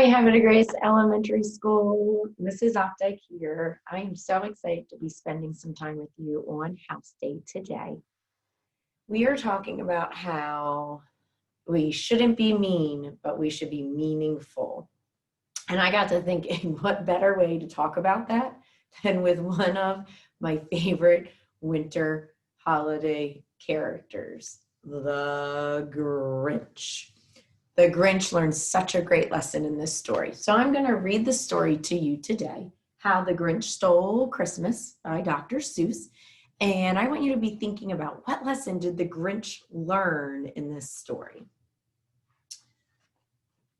Hi, Having Grace Elementary School. Mrs. Opdyke here. I am so excited to be spending some time with you on House Day today. We are talking about how we shouldn't be mean, but we should be meaningful. And I got to thinking, what better way to talk about that than with one of my favorite winter holiday characters, the Grinch. The Grinch learns such a great lesson in this story. So I'm going to read the story to you today, How the Grinch Stole Christmas by Dr. Seuss. And I want you to be thinking about what lesson did the Grinch learn in this story?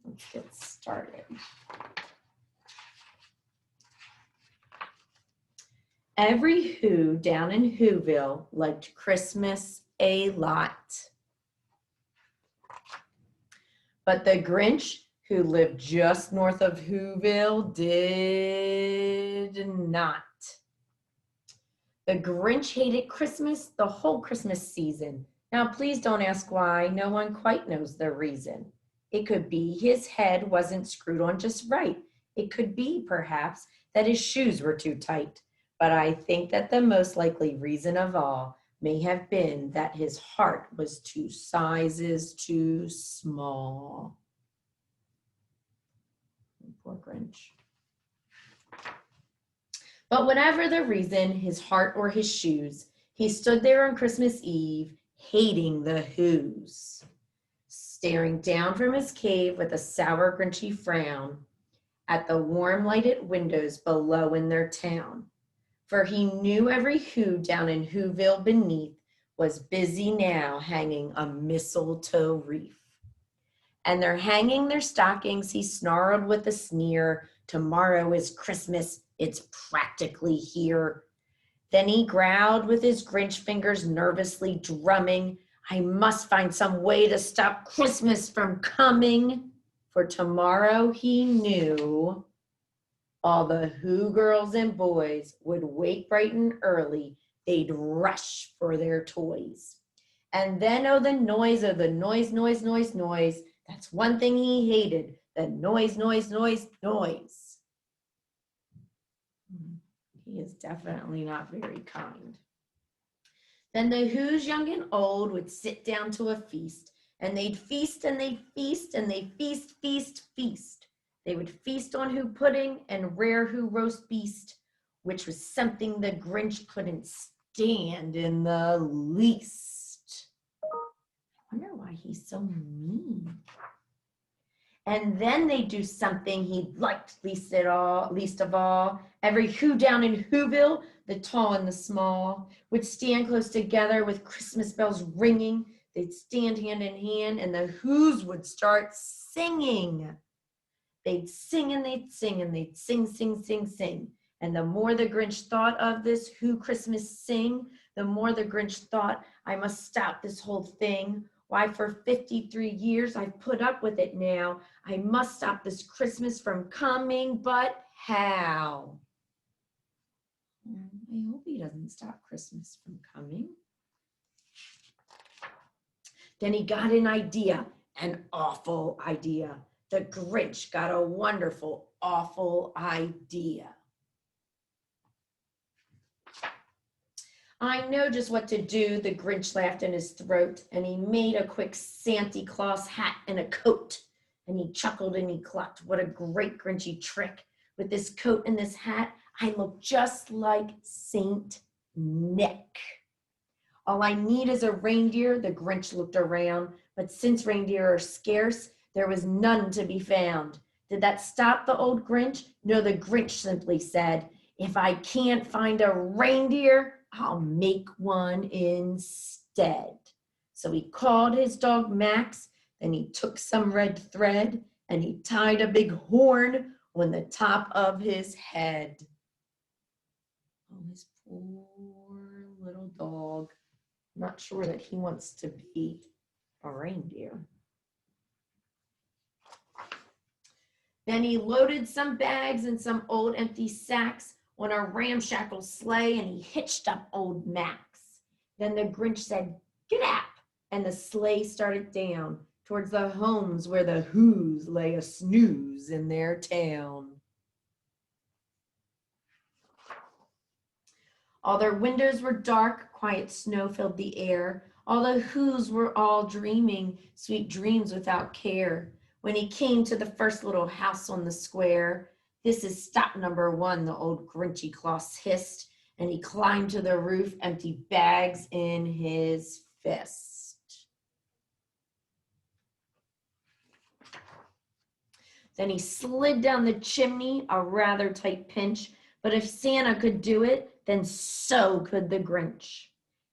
Let's get started. Every Who down in Whoville liked Christmas a lot. But the Grinch, who lived just north of Whoville, did not. The Grinch hated Christmas the whole Christmas season. Now, please don't ask why. No one quite knows the reason. It could be his head wasn't screwed on just right. It could be, perhaps, that his shoes were too tight. But I think that the most likely reason of all may have been that his heart was 2 sizes too small. Poor Grinch. But whatever the reason, his heart or his shoes, he stood there on Christmas Eve, hating the Whos, staring down from his cave with a sour, Grinchy frown at the warm lighted windows below in their town. For he knew every Who down in Whoville beneath was busy now hanging a mistletoe wreath. And they're hanging their stockings, he snarled with a sneer. Tomorrow is Christmas, it's practically here. Then he growled with his Grinch fingers nervously drumming. I must find some way to stop Christmas from coming. For tomorrow he knew all the Who girls and boys would wake bright and early. They'd rush for their toys. And then, oh, the noise of the noise. That's one thing he hated, the noise. He is definitely not very kind. Then the Who's young and old would sit down to a feast, and they'd feast and they'd feast and they'd feast. They would feast on Who pudding and rare Who roast beast, which was something the Grinch couldn't stand in the least. I wonder why he's so mean. And then they do something he liked least of all. Every Who down in Whoville, the tall and the small, would stand close together with Christmas bells ringing. They'd stand hand in hand, and the Whos would start singing. They'd sing and they'd sing and they'd sing. And the more the Grinch thought of this Who Christmas sing, the more the Grinch thought, I must stop this whole thing. Why, for 53 years I've put up with it now. I must stop this Christmas from coming, but how? I hope he doesn't stop Christmas from coming. Then he got an idea, an awful idea. The Grinch got a wonderful, awful idea. I know just what to do, the Grinch laughed in his throat, and he made a quick Santa Claus hat and a coat. And he chuckled and he clucked. What a great Grinchy trick. With this coat and this hat, I look just like Saint Nick. All I need is a reindeer, the Grinch looked around. But since reindeer are scarce, there was none to be found. Did that stop the old Grinch? No, the Grinch simply said, if I can't find a reindeer, I'll make one instead. So he called his dog Max, then he took some red thread and he tied a big horn on the top of his head. Oh, his poor little dog. Not sure that he wants to be a reindeer. Then he loaded some bags and some old empty sacks on a ramshackle sleigh, and he hitched up old Max. Then the Grinch said, "Get up!" and the sleigh started down towards the homes where the Who's lay a snooze in their town. All their windows were dark, quiet snow filled the air. All the Who's were all dreaming, sweet dreams without care. When he came to the first little house on the square, "This is stop number 1, the old Grinchy Claus hissed, and he climbed to the roof, empty bags in his fist. Then he slid down the chimney, a rather tight pinch, but if Santa could do it, then so could the Grinch.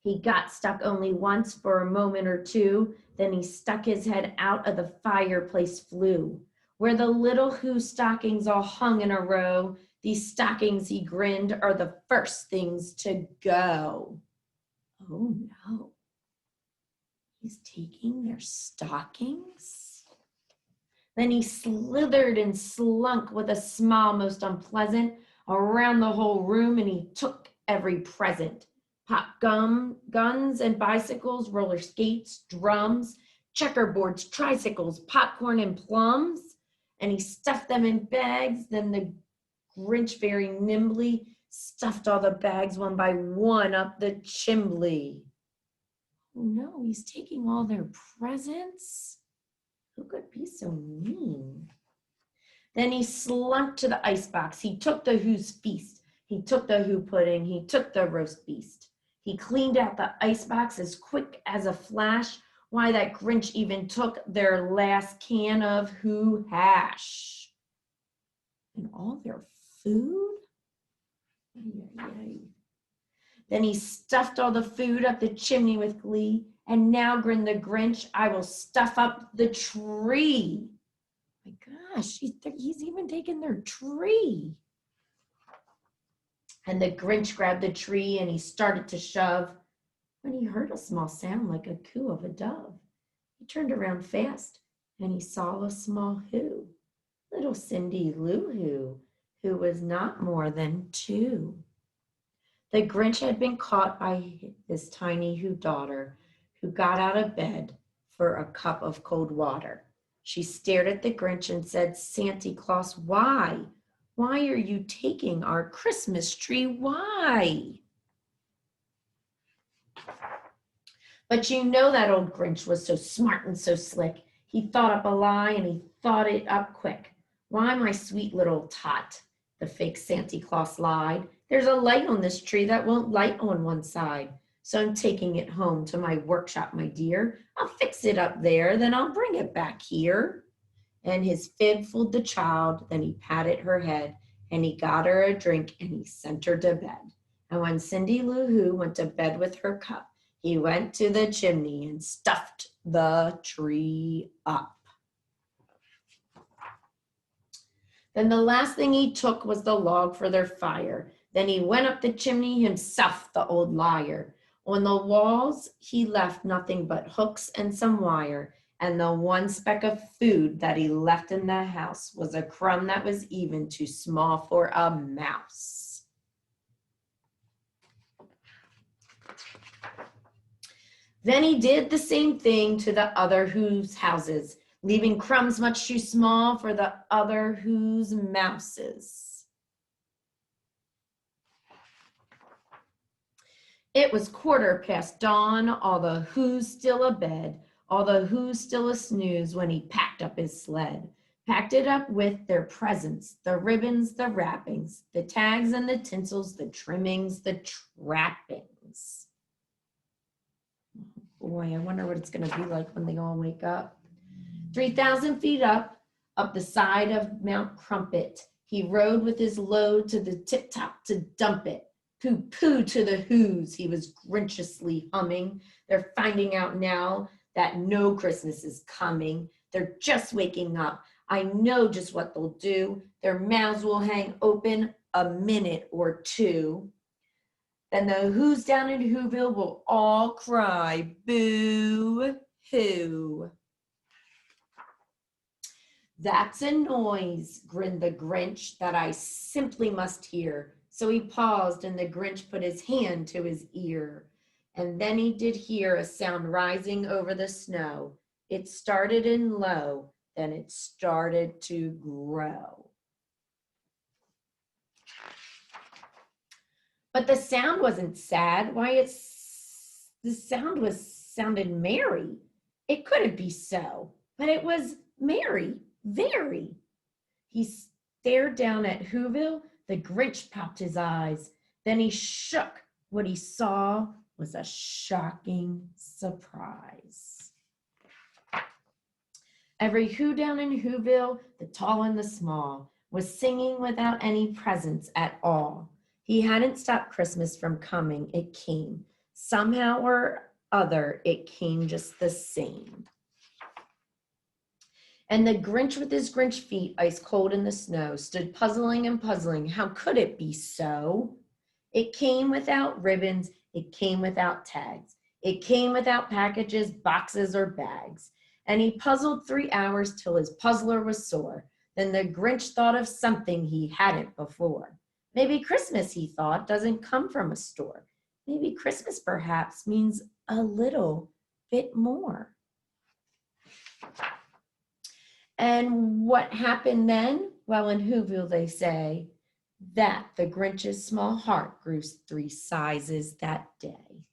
He got stuck only once for a moment or two, then he stuck his head out of the fireplace flue. Where the little Who stockings all hung in a row, these stockings, he grinned, are the first things to go. Oh no, he's taking their stockings? Then he slithered and slunk with a smile most unpleasant around the whole room, and he took every present. Pop guns and bicycles, roller skates, drums, checkerboards, tricycles, popcorn and plums, and he stuffed them in bags. Then the Grinch very nimbly stuffed all the bags one by one up the chimbley. Oh no, he's taking all their presents? Who could be so mean? Then he slunk to the icebox. He took the Who's feast. He took the Who pudding. He took the roast beast. He cleaned out the icebox as quick as a flash. Why, that Grinch even took their last can of Who hash. And all their food? Then he stuffed all the food up the chimney with glee. And now, grinned the Grinch, I will stuff up the tree. My gosh, he's even taken their tree. And the Grinch grabbed the tree and he started to shove when he heard a small sound like a coo of a dove. He turned around fast and he saw a small Who, little Cindy Lou Who was not more than 2. The Grinch had been caught by his tiny Who daughter, who got out of bed for a cup of cold water. She stared at the Grinch and said, "Santa Claus, why? Why are you taking our Christmas tree? Why?" But you know that old Grinch was so smart and so slick. He thought up a lie and he thought it up quick. "Why, my sweet little tot," the fake Santa Claus lied, "there's a light on this tree that won't light on one side. So I'm taking it home to my workshop, my dear. I'll fix it up there, then I'll bring it back here." And his fib fooled the child, then he patted her head, and he got her a drink, and he sent her to bed. And when Cindy Lou Who went to bed with her cup, he went to the chimney and stuffed the tree up. Then the last thing he took was the log for their fire. Then he went up the chimney himself, the old liar. On the walls, he left nothing but hooks and some wire, and the one speck of food that he left in the house was a crumb that was even too small for a mouse. Then he did the same thing to the other Who's houses, leaving crumbs much too small for the other Who's mouses. It was 1/4 dawn, all the Who's still abed, all the Who's still a snooze when he packed up his sled. Packed it up with their presents, the ribbons, the wrappings, the tags and the tinsels, the trimmings, the trappings. Boy, I wonder what it's going to be like when they all wake up. 3,000 feet up the side of Mount Crumpet, he rode with his load to the tip-top to dump it. Pooh-pooh to the Who's, he was grinchiously humming. They're finding out now that no Christmas is coming. They're just waking up. I know just what they'll do. Their mouths will hang open a minute or two. Then the Who's down in Whoville will all cry, boo-hoo. "That's a noise," grinned the Grinch, "that I simply must hear." So he paused, and the Grinch put his hand to his ear. And then he did hear a sound rising over the snow. It started in low, then it started to grow. But the sound wasn't sad. Why, the sound sounded merry. It couldn't be so, but it was merry, very. He stared down at Whoville. The Grinch popped his eyes. Then he shook. What he saw was a shocking surprise. Every Who down in Whoville, the tall and the small, was singing without any presents at all. He hadn't stopped Christmas from coming. It came. Somehow or other, it came just the same. And the Grinch with his Grinch feet, ice cold in the snow, stood puzzling and puzzling. How could it be so? It came without ribbons. It came without tags. It came without packages, boxes, or bags. And he puzzled 3 hours till his puzzler was sore. Then the Grinch thought of something he hadn't before. Maybe Christmas, he thought, doesn't come from a store. Maybe Christmas perhaps means a little bit more. And what happened then? Well, in Whoville they say that the Grinch's small heart grew 3 sizes that day.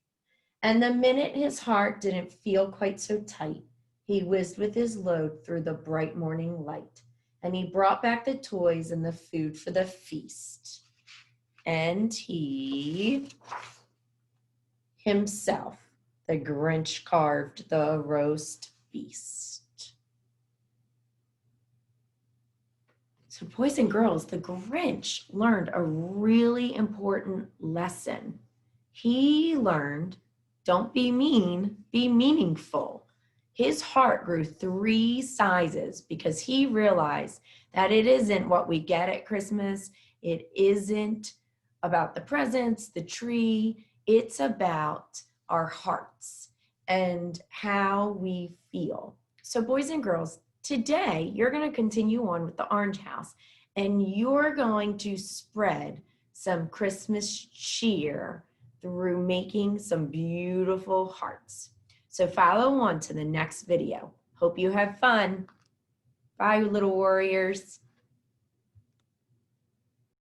And the minute his heart didn't feel quite so tight, he whizzed with his load through the bright morning light. And he brought back the toys and the food for the feast. And he himself, the Grinch, carved the roast feast. So boys and girls, the Grinch learned a really important lesson. He learned, don't be mean, be meaningful. His heart grew 3 sizes because he realized that it isn't what we get at Christmas. It isn't about the presents, the tree. It's about our hearts and how we feel. So boys and girls, today you're going to continue on with the orange house and you're going to spread some Christmas cheer through making some beautiful hearts. So follow on to the next video. Hope you have fun. Bye, little warriors.